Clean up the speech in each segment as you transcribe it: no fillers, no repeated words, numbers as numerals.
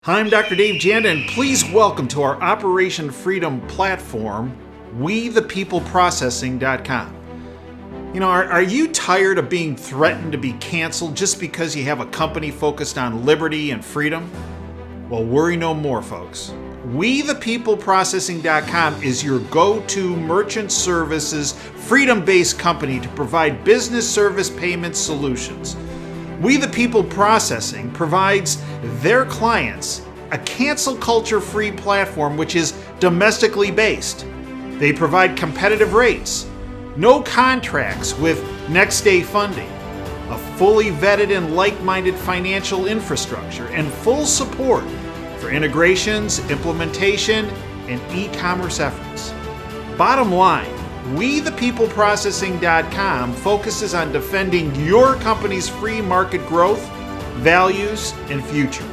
Hi, I'm Dr. Dave Janda, and please welcome to our Operation Freedom platform, WeThePeopleProcessing.com. You know, are you tired of being threatened to be canceled just because you have a company focused on liberty and freedom? Well, worry no more, folks. WeThePeopleProcessing.com is your go-to merchant services, freedom-based company to provide business service payment solutions. We the People Processing provides their clients a cancel culture-free platform which is domestically based. They provide competitive rates, no contracts with next-day funding, a fully vetted and like-minded financial infrastructure, and full support for integrations, implementation, and e-commerce efforts. Bottom line, WeThePeopleProcessing.com focuses on defending your company's free market growth, values, and future.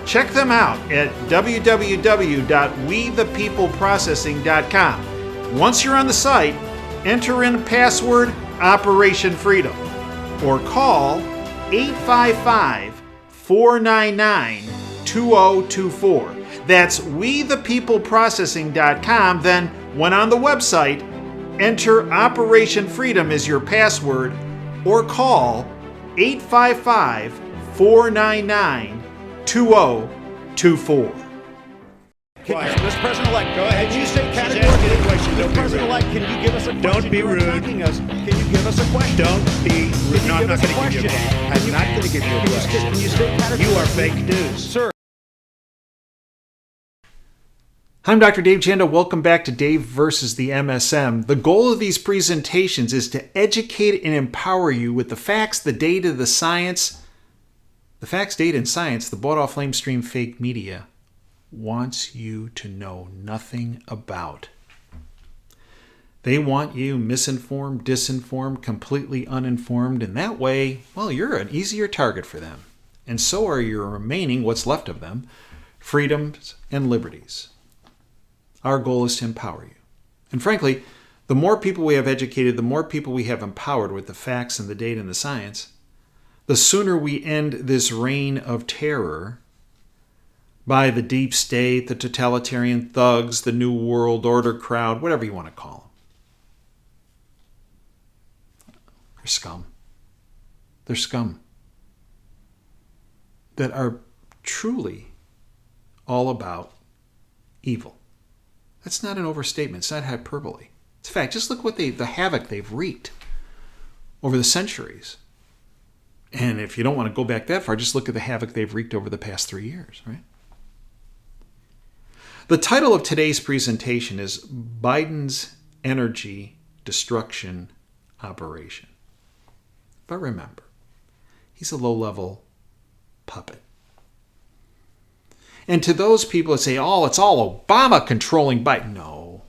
Check them out at www.WeThePeopleProcessing.com. Once you're on the site, enter in password Operation Freedom or call 855-499-2024. That's WeThePeopleProcessing.com. Then, when on the website, enter Operation Freedom as your password or call 855-499-2024. Mr. President-elect, go ahead. Can you state She's categorically? asking a question. Mr. President-elect, can you give us a question? Don't be You are rude. attacking us. Can you give us a question? Don't be rude. No, I'm not going to give you a question. question. I'm not going to give you a question. Can you state categorically? You are fake news. Sir. I'm Dr. Dave Janda. Welcome back to Dave versus the MSM. The goal of these presentations is to educate and empower you with the facts, the data, the science. The facts, data, and science the bought-off lamestream fake media wants you to know nothing about. They want you misinformed, disinformed, completely uninformed, and that way, well, you're an easier target for them. And so are your remaining, what's left of them, freedoms and liberties. Our goal is to empower you. And frankly, the more people we have educated, the more people we have empowered with the facts and the data and the science, the sooner we end this reign of terror by the deep state, the totalitarian thugs, the New World Order crowd, whatever you want to call them. They're scum. They're scum that are truly all about evil. That's not an overstatement. It's not hyperbole. It's a fact. Just look what the havoc they've wreaked over the centuries. And if you don't want to go back that far, just look at the havoc they've wreaked over the past 3 years, right? The title of today's presentation is Biden's Energy Destruction Operation. But remember, he's a low-level puppet. And to those people that say, oh, it's all Obama controlling Biden. No.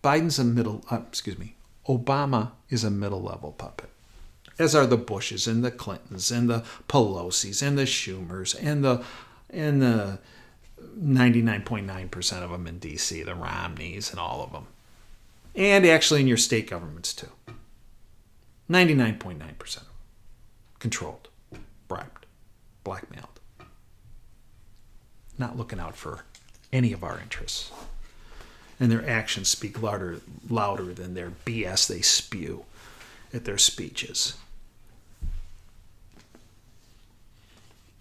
Obama is a middle-level puppet. As are the Bushes and the Clintons and the Pelosi's and the Schumers and the 99.9% of them in D.C., the Romneys and all of them. And actually in your state governments too. 99.9% of them. Controlled, bribed, blackmailed. Not looking out for any of our interests. And their actions speak louder than their BS they spew at their speeches.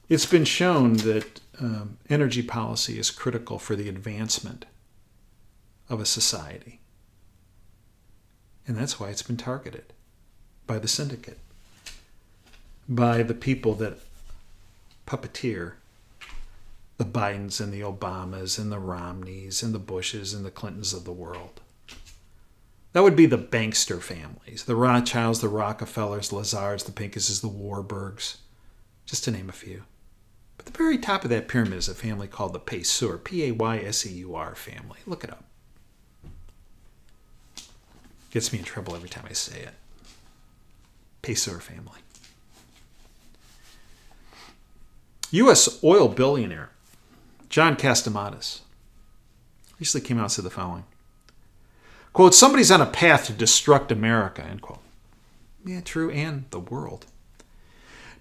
It's been shown that energy policy is critical for the advancement of a society. And that's why it's been targeted by the syndicate, by the people that puppeteer the Bidens and the Obamas and the Romneys and the Bushes and the Clintons of the world. That would be the bankster families, the Rothschilds, the Rockefellers, the Lazars, the Pinkuses, the Warburgs, just to name a few. But the very top of that pyramid is a family called the Payseur, Payseur family. Look it up. Gets me in trouble every time I say it. Payseur family. U.S. oil billionaire John Castellanos recently came out and said the following. Quote, somebody's on a path to destruct America, end quote. Yeah, true, and the world.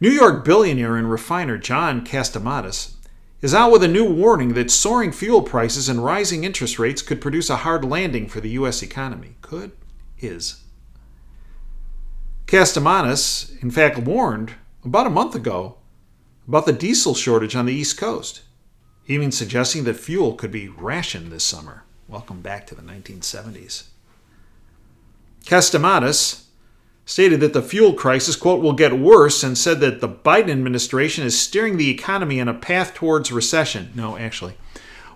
New York billionaire and refiner John Castellanos is out with a new warning that soaring fuel prices and rising interest rates could produce a hard landing for the U.S. economy. Could, is. Castamanis, in fact, warned about a month ago about the diesel shortage on the East Coast, even suggesting that fuel could be rationed this summer. Welcome back to the 1970s. Castamanis stated that the fuel crisis, quote, will get worse, and said that the Biden administration is steering the economy on a path towards recession. No, actually,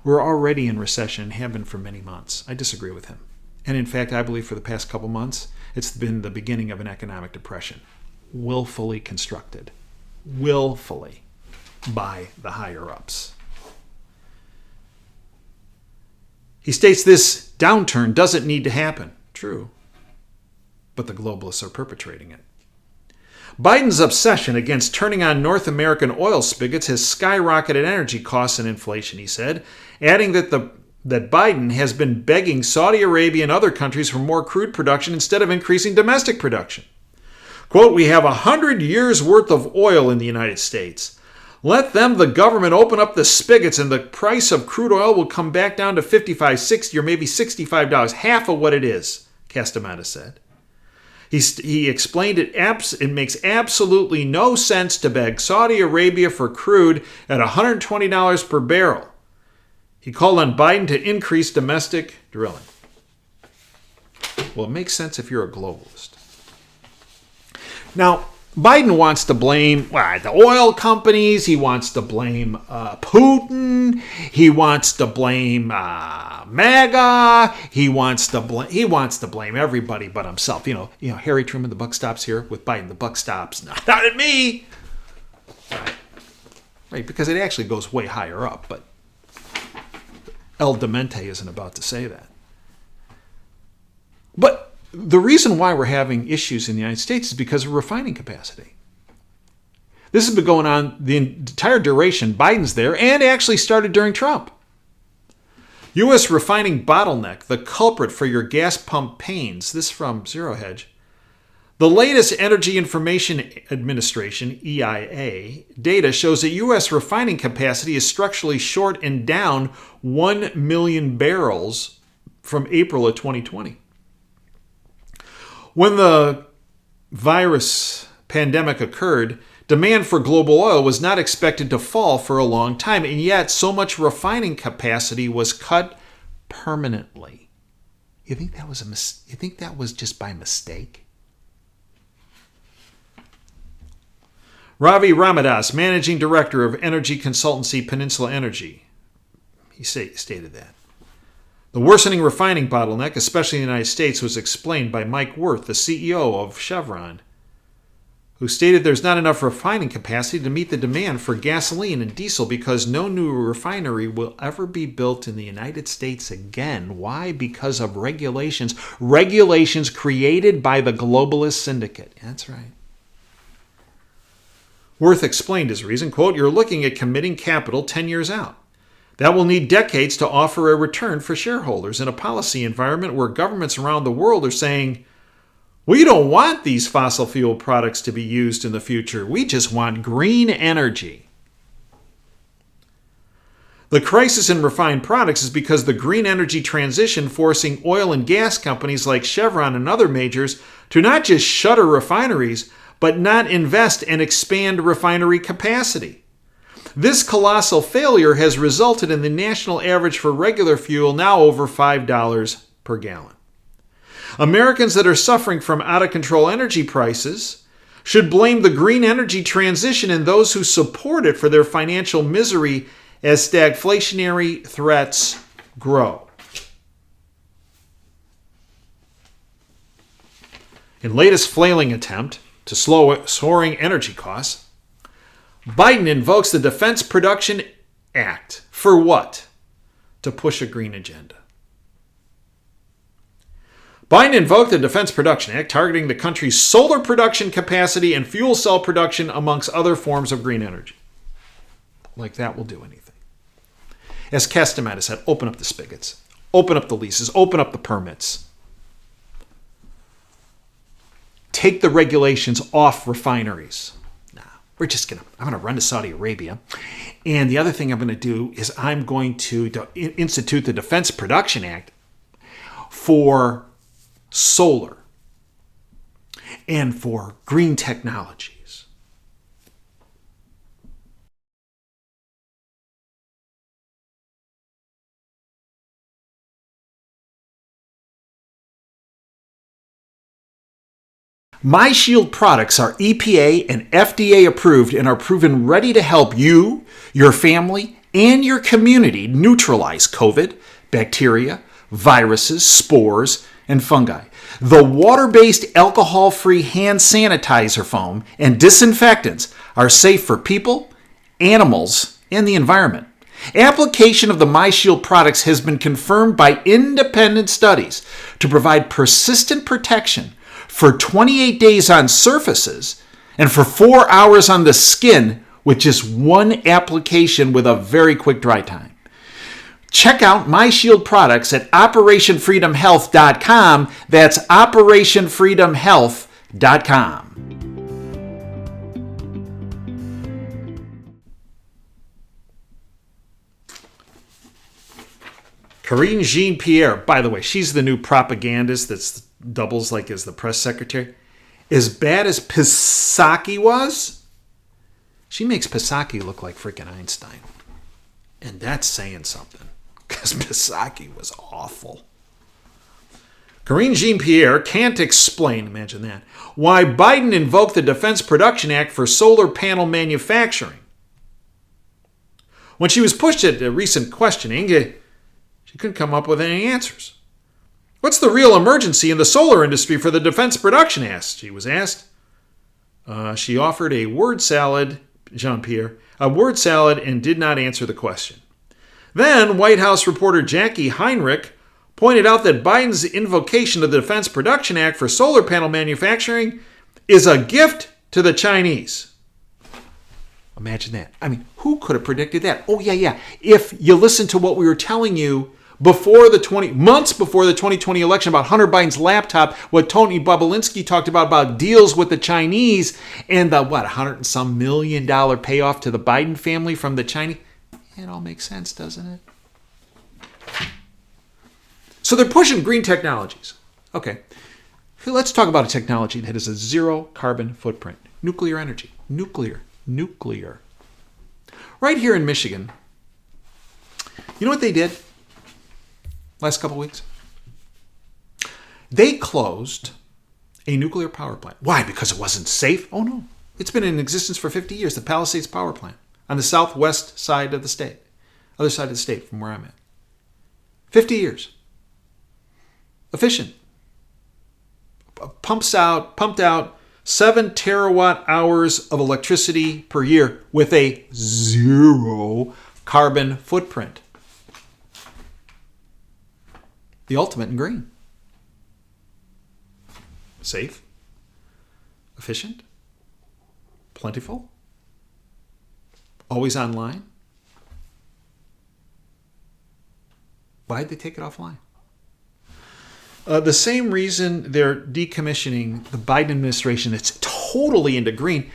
we're already in recession and have been for many months. I disagree with him. And in fact, I believe for the past couple months, it's been the beginning of an economic depression, willfully constructed, willfully by the higher-ups. He states this downturn doesn't need to happen. True. But the globalists are perpetrating it. Biden's obsession against turning on North American oil spigots has skyrocketed energy costs and inflation, he said, adding that Biden has been begging Saudi Arabia and other countries for more crude production instead of increasing domestic production. Quote, we have 100 years' worth of oil in the United States. Let them, the government, open up the spigots and the price of crude oil will come back down to $55, $60, or maybe $65, half of what it is, Castamanis said. He explained it makes absolutely no sense to beg Saudi Arabia for crude at $120 per barrel. He called on Biden to increase domestic drilling. Well, it makes sense if you're a globalist. Now, Biden wants to blame the oil companies. He wants to blame Putin. He wants to blame MAGA. He wants to blame everybody but himself. You know, Harry Truman. The buck stops here. With Biden, the buck stops not at me. Right, because it actually goes way higher up. But El Demente isn't about to say that. But the reason why we're having issues in the United States is because of refining capacity. This has been going on the entire duration Biden's there, and actually started during Trump. U.S. refining bottleneck, the culprit for your gas pump pains. This from Zero Hedge. The latest Energy Information Administration, EIA, data shows that U.S. refining capacity is structurally short and down 1 million barrels from April of 2020. When the virus pandemic occurred, demand for global oil was not expected to fall for a long time, and yet so much refining capacity was cut permanently. You think that was just by mistake? Ravi Ramadas, managing director of energy consultancy Peninsula Energy, he stated that. The worsening refining bottleneck, especially in the United States, was explained by Mike Wirth, the CEO of Chevron, who stated there's not enough refining capacity to meet the demand for gasoline and diesel because no new refinery will ever be built in the United States again. Why? Because of regulations. Regulations created by the globalist syndicate. That's right. Wirth explained his reason, quote, you're looking at committing capital 10 years out. That will need decades to offer a return for shareholders in a policy environment where governments around the world are saying, we don't want these fossil fuel products to be used in the future. We just want green energy. The crisis in refined products is because the green energy transition forcing oil and gas companies like Chevron and other majors to not just shutter refineries, but not invest and expand refinery capacity. This colossal failure has resulted in the national average for regular fuel now over $5 per gallon. Americans that are suffering from out-of-control energy prices should blame the green energy transition and those who support it for their financial misery as stagflationary threats grow. In latest flailing attempt to slow soaring energy costs, Biden invokes the Defense Production Act. For what? To push a green agenda. Biden invoked the Defense Production Act, targeting the country's solar production capacity and fuel cell production, amongst other forms of green energy. Like that will do anything. As Castamanis said, open up the spigots, open up the leases, open up the permits. Take the regulations off refineries. I'm gonna run to Saudi Arabia. And the other thing I'm gonna do is I'm going to institute the Defense Production Act for solar and for green technologies. My Shield products are EPA and FDA approved and are proven ready to help you, your family, and your community neutralize COVID, bacteria, viruses, spores, and fungi. The water-based alcohol-free hand sanitizer foam and disinfectants are safe for people, animals, and the environment. Application of the MyShield products has been confirmed by independent studies to provide persistent protection for 28 days on surfaces and for 4 hours on the skin with just one application with a very quick dry time. Check out MyShield products at OperationFreedomHealth.com. That's OperationFreedomHealth.com. Karine JeanPierre, by the way, she's the new propagandist that doubles like as the press secretary. As bad as Psaki was, she makes Psaki look like freaking Einstein. And that's saying something, because Psaki was awful. Karine JeanPierre can't explain, imagine that, why Biden invoked the Defense Production Act for solar panel manufacturing. When she was pushed at a recent questioning, she couldn't come up with any answers. What's the real emergency in the solar industry for the Defense Production Act? She was asked. She offered a word salad, JeanPierre, and did not answer the question. Then White House reporter Jackie Heinrich pointed out that Biden's invocation of the Defense Production Act for solar panel manufacturing is a gift to the Chinese. Imagine that. I mean, who could have predicted that? Oh, yeah. If you listen to what we were telling you months before the 2020 election about Hunter Biden's laptop, what Tony Bobulinski talked about deals with the Chinese and the, $100 and some million payoff to the Biden family from the Chinese. It all makes sense, doesn't it? So they're pushing green technologies. Okay. Let's talk about a technology that has a zero carbon footprint. Nuclear energy. Nuclear. Right here in Michigan, you know what they did last couple weeks? They closed a nuclear power plant. Why? Because it wasn't safe? Oh, no. It's been in existence for 50 years, the Palisades Power Plant on the southwest side of the state, other side of the state from where I'm at. 50 years. Efficient. Pumped out 7 terawatt hours of electricity per year with a zero carbon footprint. The ultimate in green. Safe, efficient, plentiful, always online. Why'd they take it offline? The same reason they're decommissioning the Biden administration that's totally into green.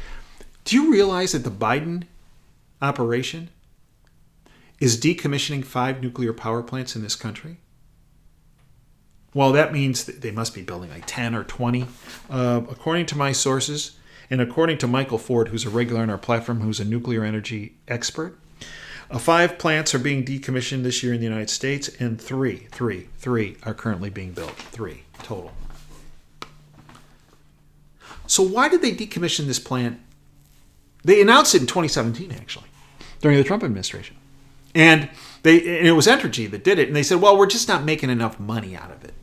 Do you realize that the Biden operation is decommissioning 5 nuclear power plants in this country? Well, that means that they must be building like 10 or 20. According to my sources, and according to Michael Ford, who's a regular on our platform, who's a nuclear energy expert, 5 plants are being decommissioned this year in the United States, and three are currently being built. 3 total. So why did they decommission this plant? They announced it in 2017, actually, during the Trump administration. And it was Entergy that did it. And they said, well, we're just not making enough money out of it.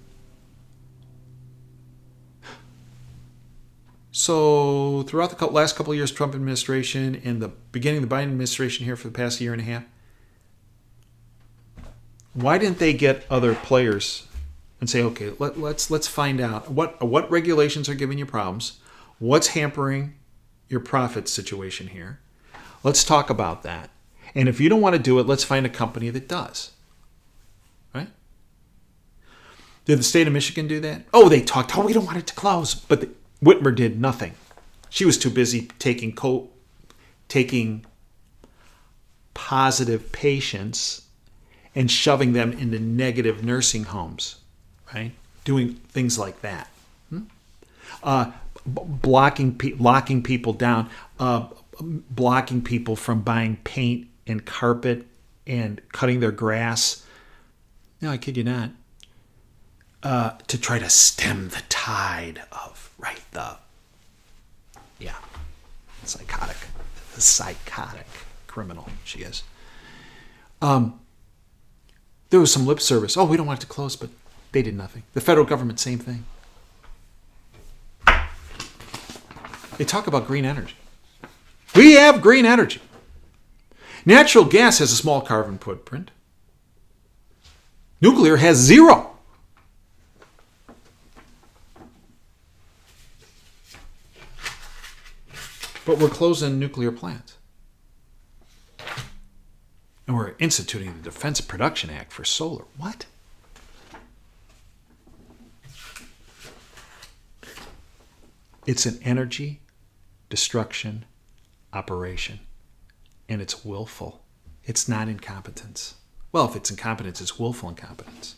So throughout the last couple of years, Trump administration and the beginning of the Biden administration here for the past year and a half, why didn't they get other players and say, okay, let's find out what regulations are giving you problems, what's hampering your profit situation here. Let's talk about that. And if you don't want to do it, let's find a company that does. Right? Did the state of Michigan do that? Oh, they talked, we don't want it to close. But Whitmer did nothing. She was too busy taking taking positive patients and shoving them into negative nursing homes, right? Doing things like that. Locking people down, blocking people from buying paint and carpet and cutting their grass. No, I kid you not. To try to stem the tide of, right, psychotic. The psychotic criminal she is. There was some lip service. Oh, we don't want it to close, but they did nothing. The federal government, same thing. They talk about green energy. We have green energy. Natural gas has a small carbon footprint. Nuclear has 0. But we're closing nuclear plants. And we're instituting the Defense Production Act for solar. What? It's an energy destruction operation. And it's willful. It's not incompetence. Well, if it's incompetence, it's willful incompetence.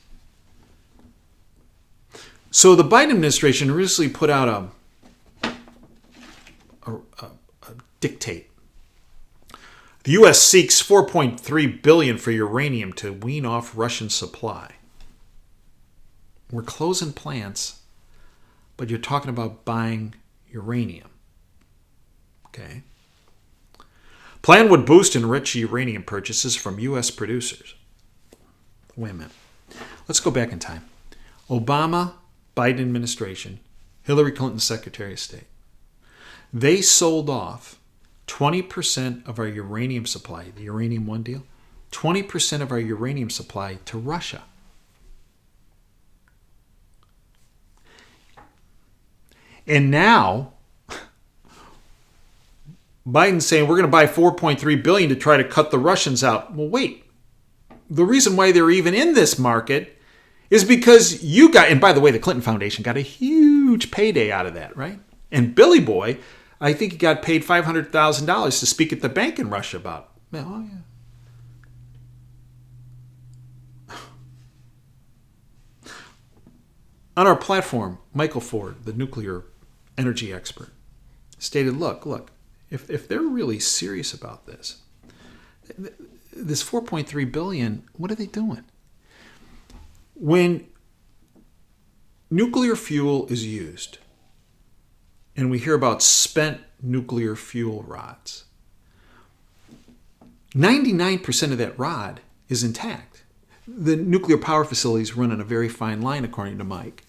So the Biden administration recently put out a dictate. The U.S. seeks $4.3 billion for uranium to wean off Russian supply. We're closing plants, but you're talking about buying uranium. Okay. Plan would boost enriched uranium purchases from U.S. producers. Wait a minute. Let's go back in time. Obama, Biden administration, Hillary Clinton, Secretary of State. They sold off 20% of our uranium supply, the Uranium One deal, 20% of our uranium supply to Russia. And now, Biden's saying we're going to buy $4.3 billion to try to cut the Russians out. Well, wait. The reason why they're even in this market is because you got, and by the way, the Clinton Foundation got a huge payday out of that, right? And Billy Boy, I think he got paid $500,000 to speak at the bank in Russia about. Oh, yeah. On our platform, Michael Ford, the nuclear energy expert, stated, look, if they're really serious about this $4.3 billion, what are they doing? When nuclear fuel is used, and we hear about spent nuclear fuel rods, 99% of that rod is intact. The nuclear power facilities run on a very fine line, according to Mike.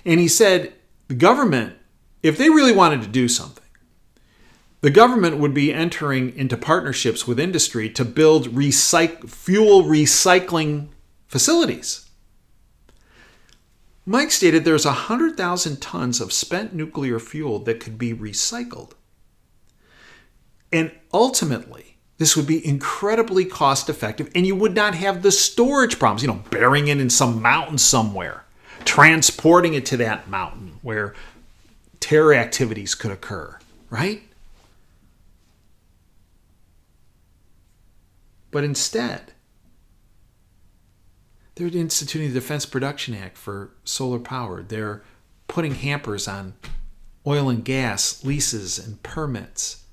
And he said the government, if they really wanted to do something, the government would be entering into partnerships with industry to build fuel recycling facilities. Mike stated there's 100,000 tons of spent nuclear fuel that could be recycled. And ultimately, this would be incredibly cost effective, and you would not have the storage problems, burying it in some mountain somewhere, transporting it to that mountain where terror activities could occur, right? But instead, they're instituting the Defense Production Act for solar power. They're putting hampers on oil and gas leases and permits,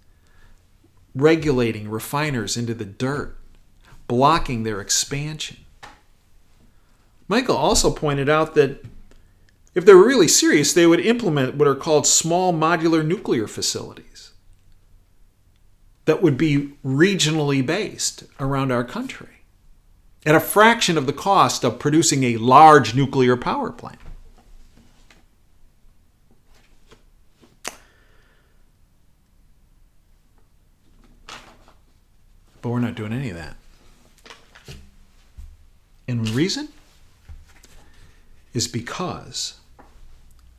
regulating refiners into the dirt, blocking their expansion. Michael also pointed out that if they were really serious, they would implement what are called small modular nuclear facilities that would be regionally based around our country at a fraction of the cost of producing a large nuclear power plant. But we're not doing any of that. And the reason is because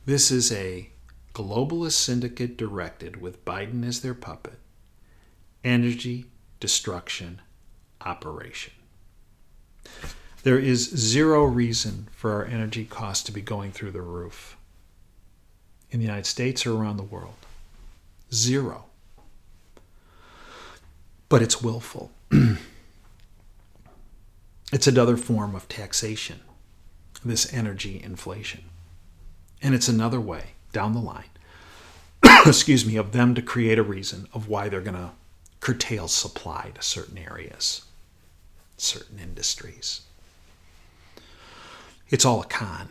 this is a globalist syndicate directed, with Biden as their puppet, energy destruction operation. There is zero reason for our energy costs to be going through the roof in the United States or around the world. Zero. But it's willful. It's another form of taxation, this energy inflation. And it's another way down the line, of them to create a reason of why they're going to curtail supply to certain areas, certain industries. It's all a con.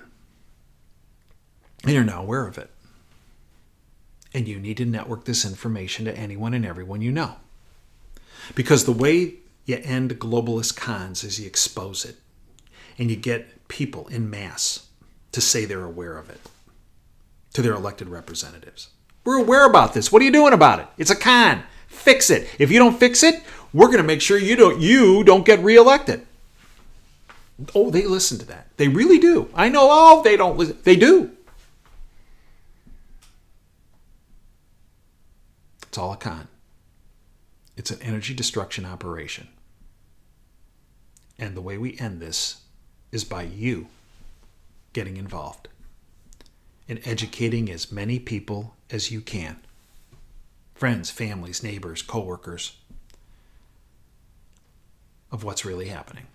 And you're now aware of it. And you need to network this information to anyone and everyone you know. Because the way you end globalist cons is you expose it. And you get people in mass to say they're aware of it to their elected representatives. We're aware about this. What are you doing about it? It's a con. Fix it. If you don't fix it, we're going to make sure you don't get reelected. Oh, they listen to that. They really do. I know, they don't listen. They do. It's all a con. It's an energy destruction operation. And the way we end this is by you getting involved and educating as many people as you can. Friends, families, neighbors, coworkers, of what's really happening.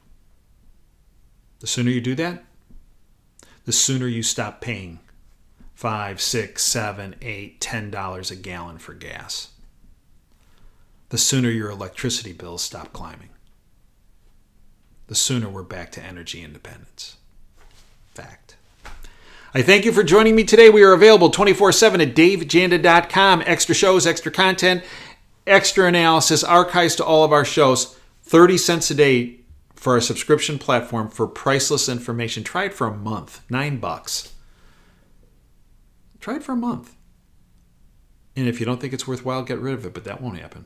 The sooner you do that, the sooner you stop paying $5, $6, $7, $8, $10 a gallon for gas. The sooner your electricity bills stop climbing. The sooner we're back to energy independence. Fact. I thank you for joining me today. We are available 24/7 at davejanda.com. Extra shows, extra content, extra analysis, archives to all of our shows. 30 cents a day for our subscription platform for priceless information. Try it for a month. $9. Try it for a month. And if you don't think it's worthwhile, get rid of it. But that won't happen.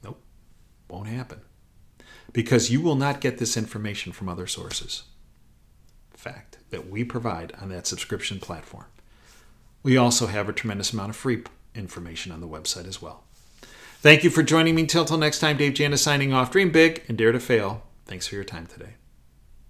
Nope. Won't happen. Because you will not get this information from other sources. Fact. That we provide on that subscription platform. We also have a tremendous amount of free information on the website as well. Thank you for joining me. Until next time, Dave Janda signing off. Dream big and dare to fail. Thanks for your time today.